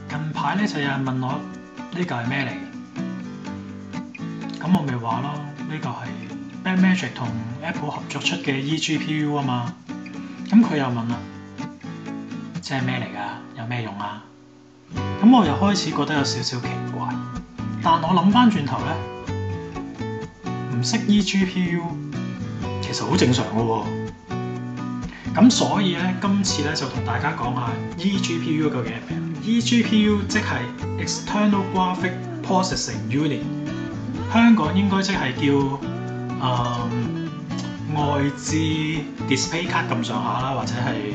近排咧就有人問我呢嚿係咩嚟，咁我咪話咯，呢嚿係 Blackmagic 同 Apple 合作出嘅 eGPU 啊嘛。咁佢又問啦，即係咩嚟㗎？有咩用啊？咁我又開始覺得有少少奇怪，但我諗翻轉頭咧，唔識 eGPU 其實好正常嘅喎。咁所以咧，今次咧就同大家講下 eGPU 究竟係咩？eGPU 即係 External Graphic Processing Unit， 香港應該即係叫外置 display card 咁上下啦，或者係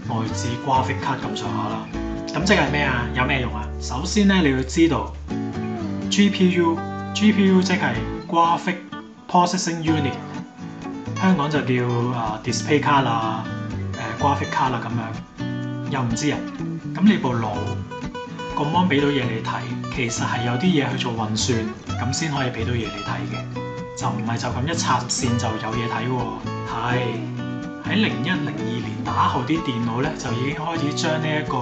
外置 graphic card 咁上下啦。咁即係咩啊？有咩用啊？首先咧，你要知道 GPU 即係 Graphic Processing Unit， 香港就叫display card 啊。graphic card 啦咁樣，又唔知啊。咁你部腦個 mon 俾到嘢你睇，其實係有啲嘢去做運算，咁先可以俾到嘢你睇嘅，就唔係就咁一插線就有嘢睇喎。係喺01-02年打後啲電腦咧，就已經開始將呢一個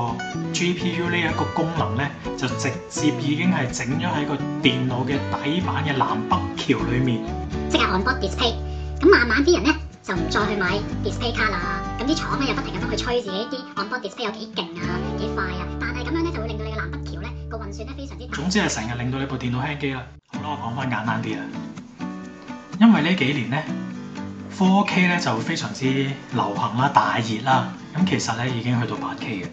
GPU 呢一個功能咧，就直接已經係整咗喺個電腦嘅底板嘅南北橋裡面，即係 onboard display。咁慢慢啲人咧就唔再去買 display card 啦。咁啲廠咧又不停咁樣去吹自己啲 onboard display 有幾勁啊、幾快啊，但係咁樣咧就會令到你嘅南北橋咧個運算咧非常之大。總之係成日令到你部電腦輕機啦。好啦，我講翻簡單啲啦，因為呢幾年咧 4K 咧就非常之流行啦、大熱啦，咁其實咧已經去到 8K 嘅，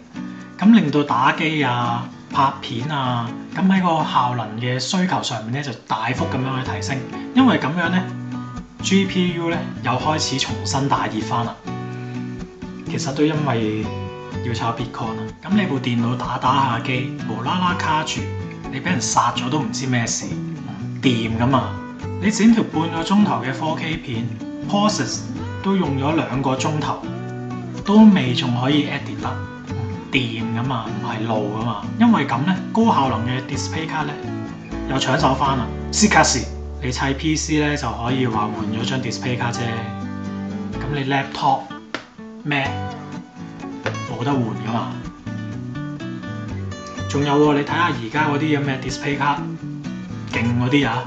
咁令到打機啊、拍片啊，咁喺個效能嘅需求上面咧就大幅咁樣去提升，因為咁樣咧 GPU 咧又開始重新大熱翻啦。其實都因為要炒 Bitcoin 啦，咁你部電腦打下機，無啦啦卡住，你俾人殺咗都唔知咩事，唔掂噶嘛！你整條半個鐘頭嘅 4K 片 process 都用咗2個鐘頭，都未仲可以 edit 得，唔掂噶嘛，唔係路噶嘛。因為咁咧，高效能嘅 display card 咧又搶手翻啦，即刻時你砌 PC 咧就可以話換咗張 display card 啫，咁你 laptop Mac 冇得換噶嘛？仲有喎，你睇下而家嗰啲咁嘅 display card 勁嗰啲啊，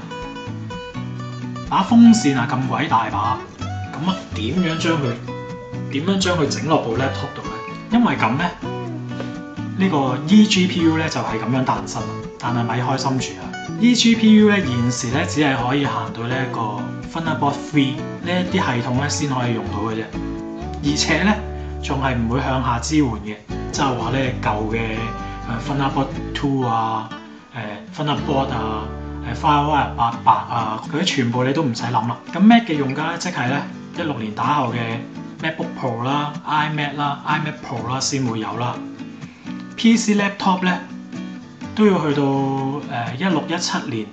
把風扇啊咁鬼大把，咁啊點樣將佢整落部 laptop 度咧？因為咁咧，呢個 eGPU 咧就係咁樣誕生啦。但係咪開心住啊 ？eGPU 咧現時咧只係可以行到呢一個 Thunderbolt 3呢一啲系統咧先可以用到嘅啫。而且咧，仲係唔會向下支援嘅，即係話咧舊嘅Thunderbolt 2啊、Thunderbolt 啊、Firewire 88啊，佢啲全部你都唔使諗啦。咁 Mac 嘅用家咧，即係咧16年打後嘅 MacBook Pro 啦、iMac 啦、iMac Pro 啦先會有啦。PC Laptop 咧都要去到16-17年，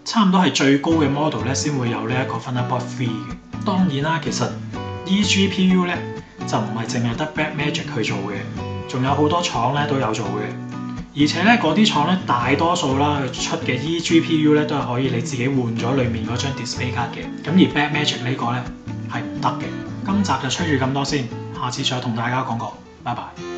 差唔多係最高嘅 model 咧先會有呢一個 Thunderbolt 3嘅。當然啦，其實 eGPU 咧就唔係淨係得 Blackmagic 去做嘅，仲有好多廠咧都有做嘅。而且咧嗰啲廠咧大多數啦出嘅 eGPU 咧都係可以你自己換咗裡面嗰張 display card 嘅。咁而 Blackmagic 呢個咧係唔得嘅。今集就吹住咁多先，下次再同大家講過，拜拜。